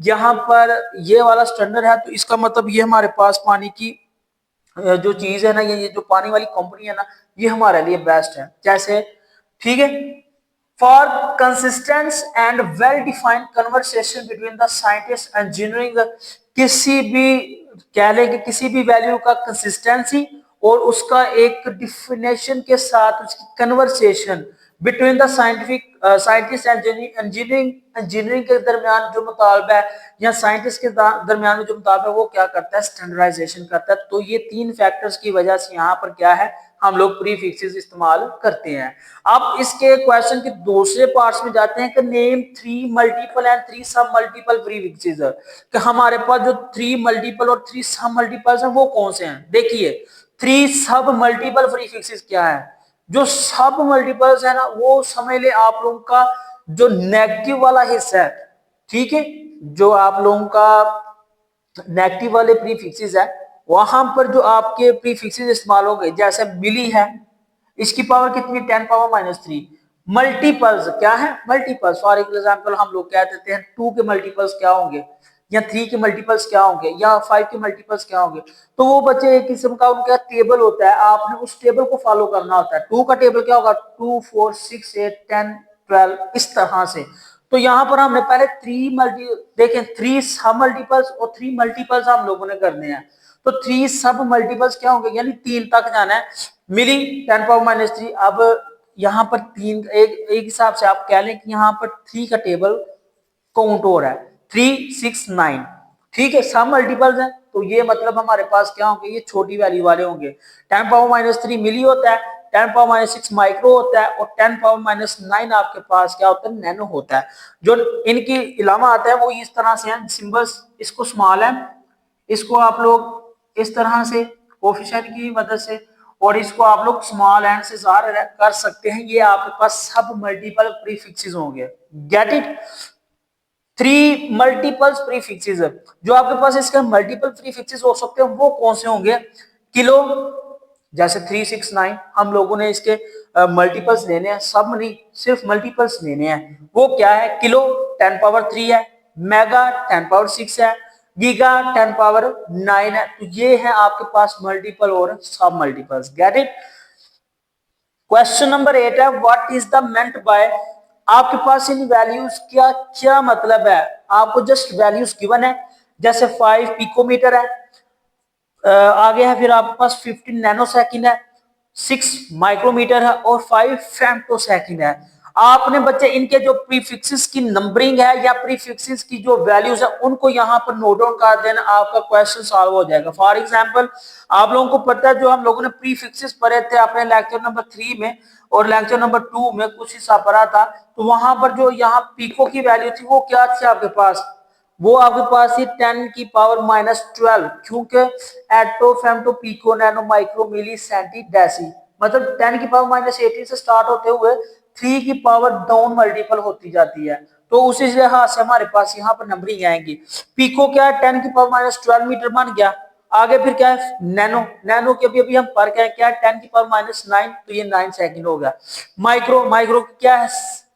यहाँ पर ये वाला स्टैंडर्ड है, तो इसका मतलब ये हमारे पास पानी की जो चीज है ना, ये जो पानी वाली कंपनी है ना, ये हमारे लिए बेस्ट है। जैसे, ठीक है, for consistence and well defined conversation between the scientist and engineering, किसी भी कह लें कि किसी भी वैल्यू का कंसिस्टेंसी और उसका एक डिफिनेशन के साथ उसकी conversation between the scientist and engineering के दरमियान जो मुतालबा है या साइंटिस्ट के दरमियान में जो मुतालबा है वो क्या करता है, स्टैंडर्डाइजेशन करता है। तो ये 3 फैक्टर्स की वजह से यहाँ पर क्या है, हम लोग प्रीफिक्सेस इस्तेमाल करते हैं। अब इसके क्वेश्चन के दूसरे पार्ट्स में जाते हैं कि नेम 3 मल्टीपल एंड 3 सब मल्टीपल प्रीफिक्सेस, कि हमारे पास जो 3 मल्टीपल और 3 सब मल्टीपल्स हैं वो कौन से हैं। देखिए 3 सब मल्टीपल प्रीफिक्सेस क्या है। जो सब मल्टीपल्स है ना, वो समझ ले आप लोगों का जो नेगेटिव वाला हिस्सा है, ठीक है, जो आप लोगों का नेगेटिव वाले प्रीफिक्सेस है, वहां पर जो आपके प्रीफिक्सेस इस्तेमाल हो गए, जैसे मिली है, इसकी पावर कितनी, 10 पावर -3। मल्टीपल्स क्या है, मल्टीपल्स फॉर एग्जांपल हम लोग कह देते हैं 2 के मल्टीपल्स क्या होंगे, या 3 के मल्टीपल्स क्या होंगे, या 5 के मल्टीपल्स क्या होंगे। तो वो बच्चे एक किस्म का उनका टेबल होता है, आपने उस टेबल को फॉलो करना होता है। 2 का टेबल क्या होगा, 2 4 6 8 10 12, इस तरह से। तो यहाँ पर हमने पहले 3 मल्टी देखें, 3 सब मल्टीपल्स और 3 मल्टीपल्स हम लोगों ने करने हैं। तो 3 सब मल्टीपल्स क्या होंगे, यानी 3 तक जाना है। मिली 10 पावर -3। अब यहाँ पर 3 एक हिसाब से आप कह लें कि यहाँ पर 3 का टेबल काउंट हो रहा है, 3 6 9, ठीक है, सब मल्टीपल्स हैं। तो ये मतलब हमारे पास क्या होंगे, ये छोटी वैल्यू वाले होंगे। 10 पावर -3 मिली होता है, 10 पावर -6 माइक्रो होता है, और 10 पावर -9 आपके पास क्या होता है, नैनो होता है। जो इनके अलावा आता है वो इस तरह से हैं सिंबल्स, इसको स्मॉल है, इसको आप लोग इस तरह से कोफिशिएंट की मदद से, और इसको आप लोग स्मॉल एंड से ज़ाहिर कर सकते हैं। ये आपके पास सब मल्टीपल प्रीफिक्सेस होंगे। गेट इट, 3 मल्टीपल्स प्रीफिक्सेस, जो आपके पास इसके मल्टीपल प्रीफिक्सेस हो सकते हैं वो कौन से होंगे, किलो, जैसे 3 6 9, हम लोगों ने इसके मल्टीपल्स लेने हैं, सब नहीं सिर्फ मल्टीपल्स लेने हैं। वो क्या है, किलो 10 पावर 3 है, मेगा 10 पावर 6 है, गीगा 10 पावर 9 है। तो ये है आपके पास मल्टीपल और सब multiples. Get it. Question number 8 है, what is the meant by, आपके पास इन वैल्यूज क्या क्या मतलब है। आपको जस्ट वैल्यूज गिवन है, जैसे 5 पिकोमीटर है, आगे है फिर आपके पास 15 नैनो सेकेंड है, 6 माइक्रोमीटर है और 5 फेम्टो सेकेंड है। आपने बच्चे इनके जो प्रीफिक्सेस की नंबरिंग है या प्रीफिक्सेस की जो वैल्यूज है उनको यहाँ पर नोट डाउन कर देना, आपका क्वेश्चन सॉल्व हो जाएगा। फॉर एग्जांपल आप लोगों को पता है जो हम लोगों ने प्रीफिक्सेस पढ़े थे अपने लेक्चर नंबर 3 में और लेक्चर नंबर 2 में कुछ हिस्सा पढ़ा था, तो वहां पर जो यहाँ पीको की वैल्यू थी वो क्या थी आपके पास, वो आपके पास ही 10 की पावर -12, क्योंकि एटो फेमटो पीको नैनो माइक्रो मिली सेंटी डेसी, मतलब 10 की पावर -18 से स्टार्ट होते हुए 3 की पावर डाउन मल्टीपल होती जाती है। तो उसी लिहाज से हमारे पास यहाँ पर नंबरिंग आएंगी। पीको क्या है, 10 की पावर -12 मीटर बन गया। आगे फिर क्या है, नैनो, नैनो के अभी हम पढ़ के हैं क्या है, 10 की पावर -9, तो ये 9 सेकंड हो गया। माइक्रो, माइक्रो क्या है,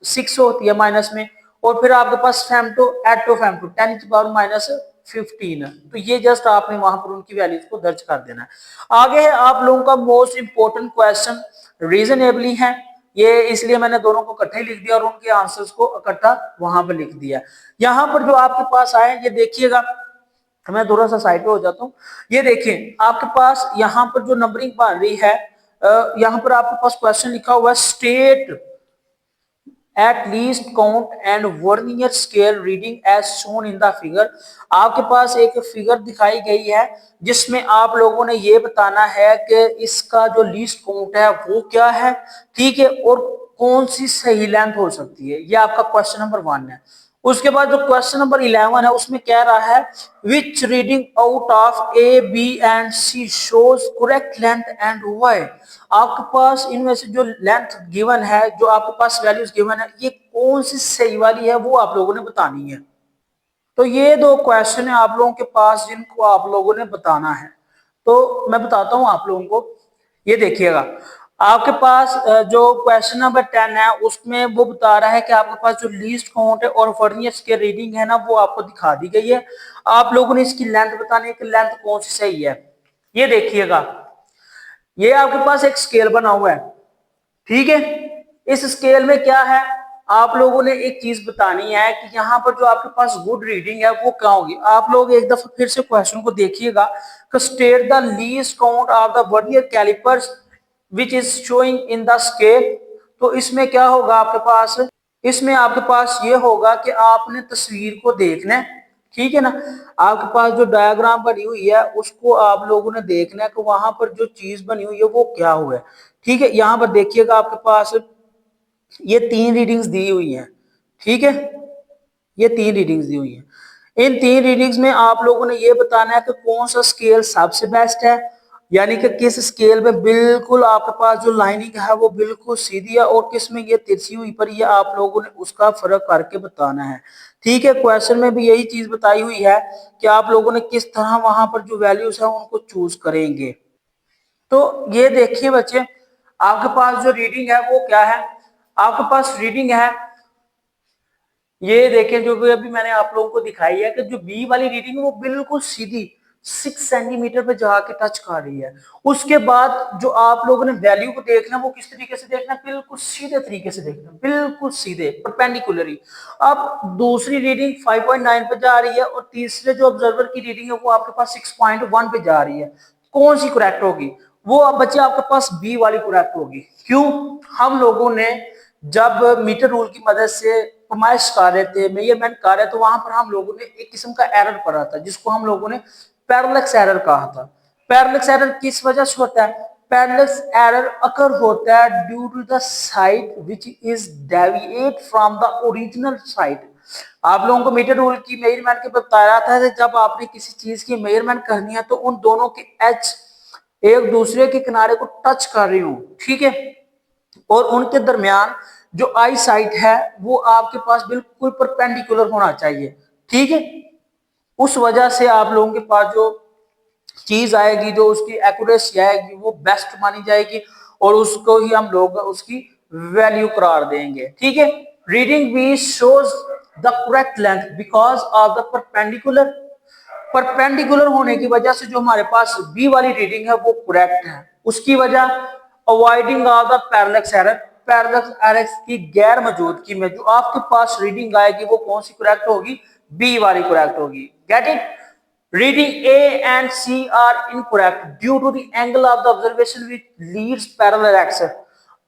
6 होती है माइनस में। और फिर आपके पास फेमटो, एटो फेमटो 10 की पावर -15, तो ये जस्ट आपने वहां पर उनकी वैल्यूज को दर्ज कर देना है। आगे है आप लोगों का मोस्ट इंपोर्टेंट क्वेश्चन, रीजनेबली है ये, इसलिए मैंने दोनों को इकट्ठे लिख दिया और उनके आंसर्स को इकट्ठा वहां पर लिख दिया। यहाँ पर जो आपके पास आए ये देखिएगा, मैं थोड़ा सा साइड पे हो जाता हूँ। ये देखिए आपके पास यहाँ पर जो नंबरिंग बन रही है, यहाँ पर आपके पास क्वेश्चन लिखा हुआ है state at least count and vernier scale reading as shown in the figure. आपके पास एक फिगर दिखाई गई है जिसमें आप लोगों ने ये बताना है कि इसका जो लीस्ट काउंट है वो क्या है, ठीक है, और कौन सी सही लेंथ हो सकती है। ये आपका क्वेश्चन नंबर 1 है। उसके बाद जो क्वेश्चन नंबर 11 है उसमें कह रहा है which reading out of A B and C shows correct length and Y. आपके पास इनमें से जो लेंथ गिवन है, जो आपके पास वैल्यूज गिवन है, ये कौन सी सही वाली है वो आप लोगों ने बतानी है। तो ये दो क्वेश्चन है आप लोगों के पास जिनको आप लोगों ने बताना है। तो मैं बताता हूं आप लोगों को, ये देखिएगा आपके पास जो क्वेश्चन नंबर 10 है उसमें वो बता रहा है कि आपके पास जो लीस्ट काउंट है और वर्नियर की रीडिंग है ना वो आपको दिखा दी गई है। आप लोगों ने इसकी लेंथ बतानी है कि लेंथ कौन सी सही है। ये देखिएगा, ये आपके पास एक स्केल बना हुआ है, ठीक है। इस स्केल में क्या है, आप लोगों ने एक चीज बतानी है कि यहाँ पर जो आपके पास गुड रीडिंग है वो क्या होगी। आप लोग एक दफा फिर से क्वेश्चन को देखिएगा कि state the least count of the vernier callipers which is showing in the scale. तो इसमें क्या होगा आपके पास, इसमें आपके पास ये होगा कि आपने तस्वीर को देखना है, ठीक है ना। आपके पास जो डायग्राम बनी हुई है उसको आप लोगों ने देखना है कि वहां पर जो चीज बनी हुई है वो क्या हुआ है, ठीक है। यहाँ पर देखिएगा आपके पास ये 3 रीडिंग्स दी हुई हैं, ठीक है, ये 3 रीडिंग्स दी हुई हैं। इन 3 रीडिंग्स में आप लोगों ने ये बताना है कि कौन सा स्केल सबसे बेस्ट है, यानी कि किस स्केल में बिल्कुल आपके पास जो लाइनिंग है वो बिल्कुल सीधी है और किस में ये तिरछी हुई पर ये आप लोगों ने उसका फर्क करके बताना है, ठीक है। क्वेश्चन में भी यही चीज बताई हुई है कि आप लोगों ने किस तरह वहां पर जो वैल्यूज है उनको चूज करेंगे। तो ये देखिए बच्चे, आपके पास जो रीडिंग है वो क्या है, आपके पास रीडिंग है, ये देखें जो भी अभी मैंने आप लोगों को दिखाई है कि जो बी वाली रीडिंग है वो बिल्कुल सीधी 6 सेंटीमीटर पे जाके टच कर रही है। उसके बाद जो आप लोगों ने वैल्यू को देखना वो किस तरीके से देखना, बिल्कुल सीधे तरीके से देखना, बिल्कुल सीधे परपेंडिकुलरली। अब दूसरी रीडिंग 5.9 पे जा रही है और तीसरे जो ऑब्जर्वर की रीडिंग है वो आपके पास 6.1 पे जा रही है। कौन सी करेक्ट होगी, वो अब बच्चे आपके पास बी वाली करेक्ट होगी। क्यों, हम लोगों ने जब मीटर रूल की मदद से पैमाइश कर रहे थे, मेजरमेंट कर रहे थे, तो वहां पर हम लोगों ने एक किस्म का एरर पढ़ा था जिसको हम लोगों ने पैरेलक्स एरर कहा था। पैरेलक्स एरर किस वजह से होता है, पैरेलक्स एरर अकर होता है due to the sight which is deviate from the original sight. आप लोगों को मीटर रूल की मेजरमेंट के बताया था कि जब आपने किसी चीज की मेजरमेंट करनी है तो उन दोनों के एच एक दूसरे के किनारे को टच कर रही हूं, ठीक है, और उनके दरमियान जो आई साइट है वो आपके पास बिल्कुल परपेंडिकुलर होना चाहिए, ठीक है। उस वजह से आप लोगों के पास जो चीज आएगी, जो उसकी एक्यूरेसी आएगी वो बेस्ट मानी जाएगी और उसको ही हम लोग उसकी वैल्यू करार देंगे, ठीक है। Reading B shows the correct length because of the perpendicular, perpendicular होने की वजह से जो हमारे पास बी वाली रीडिंग है वो करेक्ट है। उसकी वजह avoiding of the parallax error, parallax error की गैर मौजूदगी में जो आपके पास रीडिंग आएगी वो कौन सी करेक्ट होगी, बी वाली करेक्ट होगी। Get it, reading A and C are incorrect due to the angle of the observation which leads parallel axis.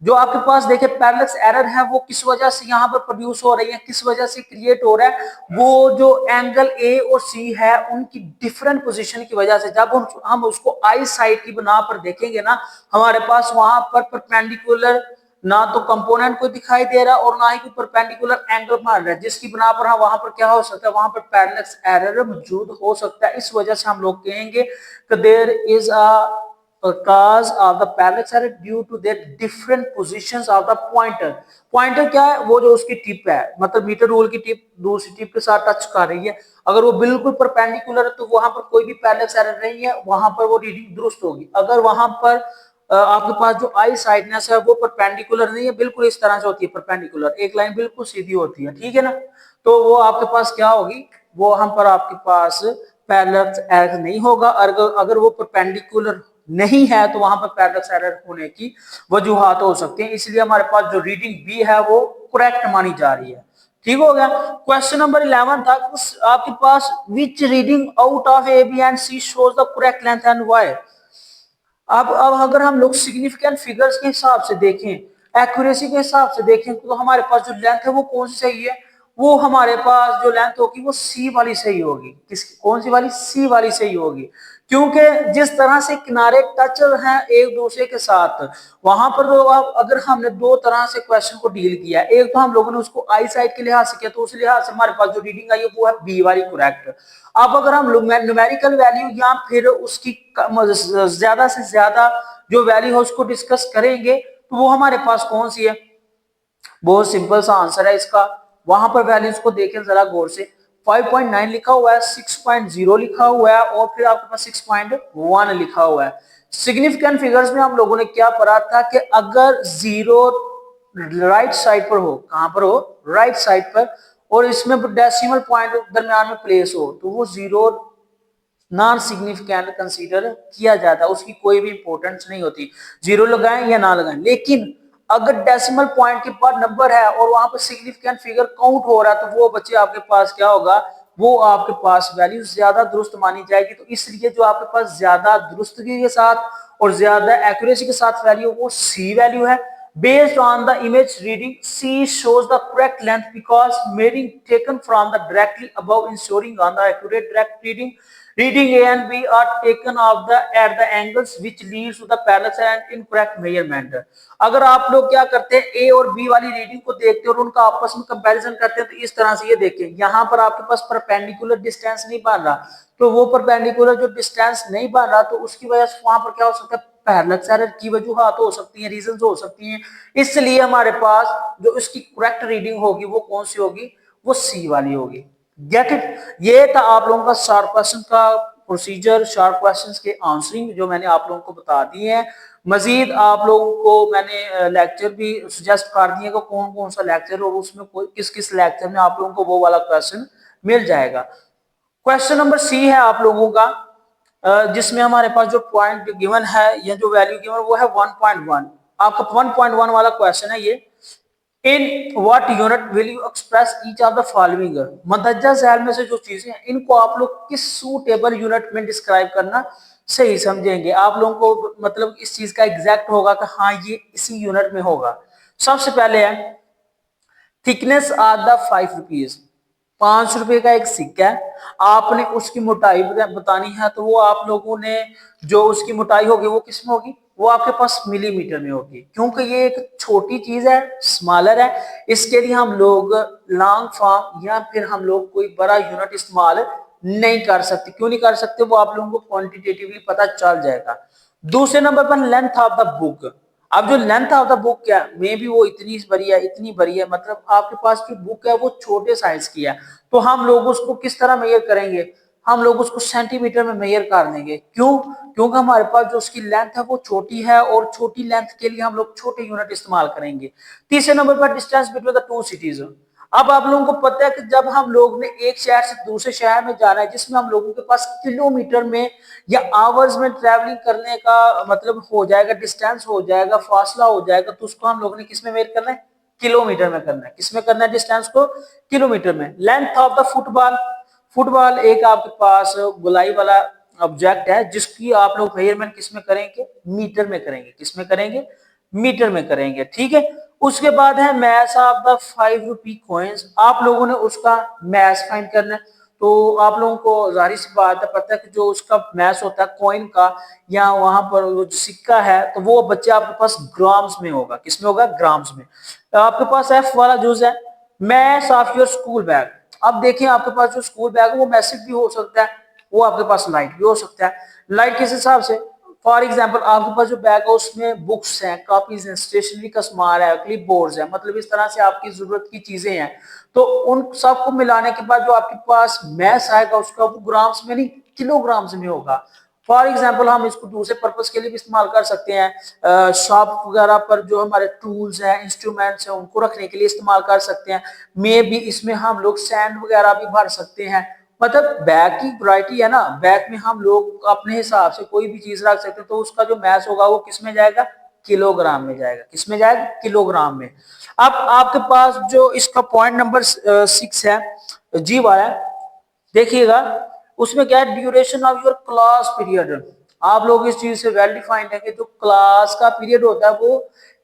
जो आपके पास देखिए पैरेलक्स एरर है वो किस वजह से यहाँ पर प्रोड्यूस हो रही है, किस वजह से क्रिएट हो रहा है, वो जो एंगल ए और सी है उनकी डिफरेंट पोजीशन की वजह से। जब हम उसको आई साइड की बना पर देखेंगे ना, हमारे पास वहां पर परपेंडिकुलर ना तो कंपोनेंट कोई दिखाई दे रहा और ना ही कोई परपेंडिकुलर एंगल मान रहा है, जिसकी बना पर वहां पर क्या हो सकता है, वहां पर पैरेलक्स एरर मौजूद हो सकता है। इस वजह से हम लोग कहेंगे कि there is a cause of the parallax error due to their different positions of the pointer। Pointer क्या है, वो जो उसकी टिप है, मतलब मीटर रूल की टिप दूसरी टिप के साथ टच कर रही है, अगर वो बिल्कुल परपेंडिकुलर है तो वहां पर कोई भी पैरेलक्स एरर नहीं है, वहां पर वो रीडिंग दुरुस्त होगी। अगर वहां पर आपके पास जो आई साइडनेस है वो परपेंडिकुलर नहीं है, बिल्कुल इस तरह से होती है परपेंडिकुलर, एक लाइन बिल्कुल सीधी होती है, ठीक है ना, तो वो आपके पास क्या होगी, वो हम पर आपके पास पैरेलक्स एरर नहीं होगा। अगर वो परपेंडिकुलर नहीं है तो वहां पर पैरेलक्स एरर होने की वजूहात हो सकती हैं, इसलिए हमारे पास जो रीडिंग बी है वो करेक्ट मानी जा रही है। ठीक हो गया। क्वेश्चन नंबर 11 था आपके पास which reading out of A B and C shows the correct length and Y. अब अगर हम लोग सिग्निफिकेंट फिगर्स के हिसाब से देखें, एक्यूरेसी के हिसाब से देखें, तो हमारे पास जो लेंथ है वो कौन सी सही है, वो हमारे पास जो लेंथ होगी वो सी वाली सही होगी। किस कौन सी वाली, सी वाली सही होगी, क्योंकि जिस तरह से किनारे टच हैं एक दूसरे के साथ, वहां पर तो अब अगर हमने दो तरह से क्वेश्चन को डील किया, एक तो हम लोगों ने उसको आई साइड के लिहाज से किया, तो उस लिहाज से हमारे पास जो रीडिंग आई है वो है बी वाली करेक्ट। अब अगर हम न्यूमेरिकल वैल्यू या फिर उसकी ज्यादा से ज्यादा जो वैल्यू है उसको डिस्कस करेंगे, तो वो हमारे पास कौन सी है, बहुत सिंपल सा आंसर है इसका। वहां पर वैल्यूज को देखें जरा गौर से, 5.9 लिखा हुआ है, 6.0 लिखा हुआ है और फिर आपके पास 6.1 लिखा हुआ है। सिग्निफिकेंट फिगर्स में हम लोगों ने क्या पढ़ा था कि अगर जीरो राइट साइड पर हो, कहां पर हो, राइट साइड पर, और इसमें डेसिमल पॉइंट दरमियान में प्लेस हो, तो वो जीरो नॉन सिग्निफिकेंट कंसीडर किया जाता है, उसकी कोई भी इंपॉर्टेंस नहीं होती, जीरो लगाएं या ना लगाएं। लेकिन अगर डेसिमल पॉइंट के बाद नंबर है और वहां पर सिग्निफिकेंट फिगर काउंट हो रहा है, तो वो बच्चे आपके पास क्या होगा, वो आपके पास वैल्यू ज्यादा दुरुस्त मानी जाएगी। तो इसलिए जो आपके पास ज्यादा दुरुस्तगी के साथ और ज्यादा एक्यूरेसी के साथ वैल्यू, वो सी वैल्यू है। Based on the image reading, C shows the correct length because measuring taken from the directly above ensuring on the accurate direct reading. Reading A and B are taken of the at the angles which leads to the parallax and incorrect measurement. अगर आप लोग क्या करते हैं, ए और B वाली reading को देखते हैं और उनका आपस में कंपैरिजन करते हैं, तो इस तरह से ये देखें, यहाँ पर आपके पास परपेंडिकुलर डिस्टेंस नहीं बन रहा, तो वो परपेंडिकुलर जो डिस्टेंस नहीं बन रहा, तो उसकी वजह से वहां पर क्या हो सकता है, पैरेलक्स एरर की वजूहात हो सकती हैं, रीजंस हो सकती हैं। इसलिए हमारे पास जो इसकी करेक्ट रीडिंग होगी वो कौन सी होगी, वो सी वाली होगी। Get it. ये था आप लोगों का शार्प क्वेश्चन का प्रोसीजर, शार्प क्वेश्चंस के आंसरिंग जो मैंने आप लोगों को बता दिए हैं। मजीद आप लोगों को मैंने लेक्चर भी सजेस्ट कर दिए कि कौन कौन सा लेक्चर और उसमें किस किस लेक्चर में आप लोगों को वो वाला क्वेश्चन मिल जाएगा। क्वेश्चन नंबर सी है आप लोगों का, जिसमें हमारे पास जो पॉइंट गिवन है या जो वैल्यू गिवन वो है 1.1। आपका 1.1 वाला क्वेश्चन है ये। In what unit will you express each of the following. मदरजा झैल में से जो चीजें हैं इनको आप लोग किस सूटेबल यूनिट में डिस्क्राइब करना सही समझेंगे, आप लोगों को मतलब इस चीज का एग्जैक्ट होगा कि हाँ ये इसी यूनिट में होगा। सबसे पहले है थिकनेस ऑफ द 5 रुपीज, 5 रुपए का एक सिक्का है, आपने उसकी मोटाई बतानी है, तो वो आप लोगों ने जो उसकी मोटाई होगी वो किस में होगी, वो आपके पास मिलीमीटर में होगी, क्योंकि ये एक छोटी चीज है, स्मॉलर है। इसके लिए हम लोग लॉन्ग फॉर्म या फिर हम लोग कोई बड़ा यूनिट इस्तेमाल नहीं कर सकते। क्यों नहीं कर सकते, वो आप लोगों को क्वांटिटेटिवली पता चल जाएगा। दूसरे नंबर पर लेंथ ऑफ द बुक। अब जो लेंथ ऑफ द बुक क्या मे भी वो इतनी बड़ी है, इतनी बड़ी है, मतलब आपके पास जो बुक है वो छोटे साइज की है, तो हम लोग उसको किस तरह मेजर करेंगे, हम लोग उसको सेंटीमीटर में मेजर कर देंगे। क्यों, क्योंकि हमारे पास जो उसकी लेंथ है वो छोटी है और छोटी लेंथ के लिए हम लोग छोटे यूनिट इस्तेमाल करेंगे। तीसरे नंबर पर distance between the two cities. अब आप लोगों को पता है कि जब हम लोग ने एक शहर से दूसरे शहर में जाना है, जिसमें हम लोगों के पास किलोमीटर में या आवर्स में ट्रैवलिंग करने का मतलब हो जाएगा, डिस्टेंस हो जाएगा, फासला हो जाएगा, तो उसको हम लोगों ने किस में मेजर करना है, किलोमीटर में करना है। किसमें करना है डिस्टेंस को, किलोमीटर में। Length of the football, football एक आपके पास गोलाई वाला ऑब्जेक्ट है जिसकी आप लोग मेजरमेंट किसमें करेंगे, मीटर में करेंगे। किसमें करेंगे, मीटर में करेंगे, ठीक है। उसके बाद है math of the 5 rupee coins, आप लोगों ने उसका मैथ फाइंड करना है। तो आप लोगों को जाहिर सी बात है पता है कि जो उसका मैथ होता है कॉइन का या वहां पर वो जो सिक्का है तो वो बच्चे आपके पास ग्राम्स में होगा, किसमें होगा, ग्राम्स में। तो आपके पास एफ वाला जूज है math of your school bag. अब देखिए आपके पास जो स्कूल बैग है वो मैसिव भी हो सकता है, वो आपके पास लाइट भी हो सकता है। लाइट किस हिसाब से, फॉर एग्जाम्पल आपके पास जो बैग है उसमें बुक्स हैं, कॉपीज हैं, स्टेशनरी का सामान है, क्लिप बोर्ड्स है, मतलब इस तरह से आपकी जरूरत की चीजें हैं। तो उन सबको मिलाने के बाद जो आपके पास मैस आएगा उसका वो ग्राम्स में नहीं किलोग्राम्स में होगा। फॉर एग्जाम्पल हम इसको दूसरे पर्पज के लिए भी इस्तेमाल कर सकते हैं, शॉप वगैरह पर जो हमारे टूल्स हैं, इंस्ट्रूमेंट्स हैं, उनको रखने के लिए इस्तेमाल कर सकते हैं। मे भी इसमें हम लोग सैंड वगैरह भी भर सकते हैं। मतलब बैग की वैरायटी है ना, बैग में हम लोग अपने हिसाब से कोई भी चीज रख सकते हैं। तो उसका जो मैथ होगा वो किस में जाएगा, किलोग्राम में जाएगा, किस में जाएगा, किलोग्राम में। अब आपके पास जो इसका पॉइंट नंबर 6 है, जी वाला, देखिएगा उसमें क्या है, duration of your class period. आप लोग इस चीज से वेल डिफाइंड है कि जो क्लास का पीरियड होता है वो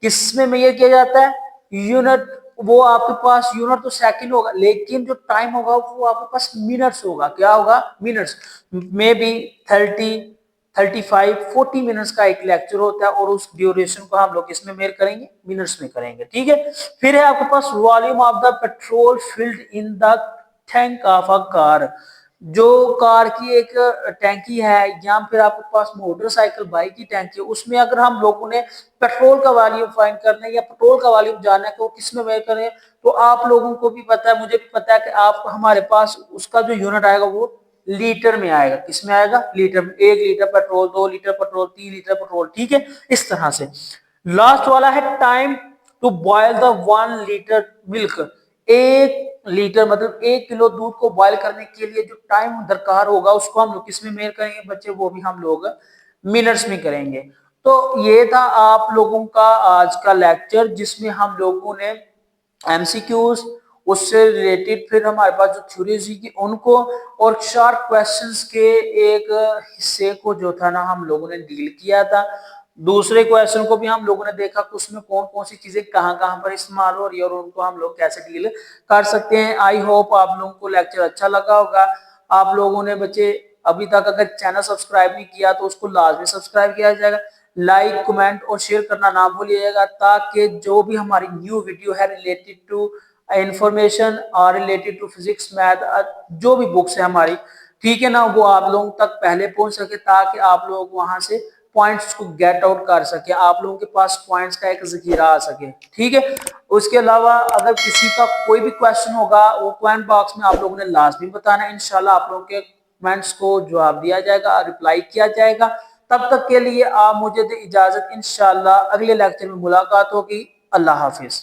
किस में मेजर किया जाता है, यूनिट। वो आपके पास यूनिट तो सेकंड होगा लेकिन जो टाइम होगा वो आपके पास मिनट्स होगा, क्या होगा, मिनट्स। मे बी 30, 35, 40 मिनट्स का एक लेक्चर होता है और उस ड्यूरेशन को हम लोग इसमें मेयर करेंगे, मिनट्स में करेंगे, ठीक है। फिर है आपके पास volume of the petrol filled in the tank of a car. जो कार की एक टैंकी है या फिर आपके पास मोटरसाइकिल बाइक की टैंकी है उसमें अगर हम लोगों ने पेट्रोल का वॉल्यूम फाइंड करना है या पेट्रोल का वॉल्यूम जानना है तो किस में मेजर करें। तो आप लोगों को भी पता है, मुझे भी पता है कि आप हमारे पास उसका जो यूनिट आएगा वो लीटर में आएगा, किसमें आएगा, लीटर में। 1 litre petrol, 2 litre petrol, 3 litre petrol, ठीक है, इस तरह से। लास्ट वाला है time to boil the 1 litre milk. 1 litre मतलब 1 किलो दूध को बॉयल करने के लिए जो टाइम दरकार होगा उसको हम लोग किसमें मेयर करेंगे बच्चे, वो भी हम लोग मिनट्स में करेंगे। तो ये था आप लोगों का आज का लेक्चर जिसमें हम लोगों ने एमसीक्यूज, उससे रिलेटेड फिर हमारे पास जो थ्योरीज की उनको और शार्प क्वेश्चंस के एक हिस्से को जो था ना हम लोगों ने डील किया था। दूसरे क्वेश्चन को भी हम लोगों ने देखा कि उसमें कौन कौन सी चीजें कहाँ कहाँ पर इस्तेमाल हो रही है और उनको हम लोग कैसे डील कर सकते हैं। आई होप आप लोगों को लेक्चर अच्छा लगा होगा। आप लोगों ने बच्चे अभी तक अगर चैनल सब्सक्राइब नहीं किया तो उसको लाजमी सब्सक्राइब किया जाएगा। लाइक कमेंट और शेयर करना ना भूलिएगा ताकि जो भी हमारी न्यू वीडियो है रिलेटेड टू इंफॉर्मेशन और रिलेटेड टू फिजिक्स मैथ जो भी बुक्स है हमारी, ठीक है ना, वो आप लोगों तक पहले पहुंच सके ताकि आप लोग वहां से पॉइंट्स को गेट आउट कर सके, आप लोगों के पास पॉइंट्स का एक जखीरा आ सके, ठीक है। उसके अलावा अगर किसी का कोई भी क्वेश्चन होगा वो कमेंट बॉक्स में आप लोगों ने लाजमी बताना है। इंशाल्लाह आप लोगों के कमेंट्स को जवाब दिया जाएगा, रिप्लाई किया जाएगा। तब तक के लिए आप मुझे दे इजाजत, इंशाल्लाह अगले लेक्चर में मुलाकात होगी। अल्लाह हाफिज।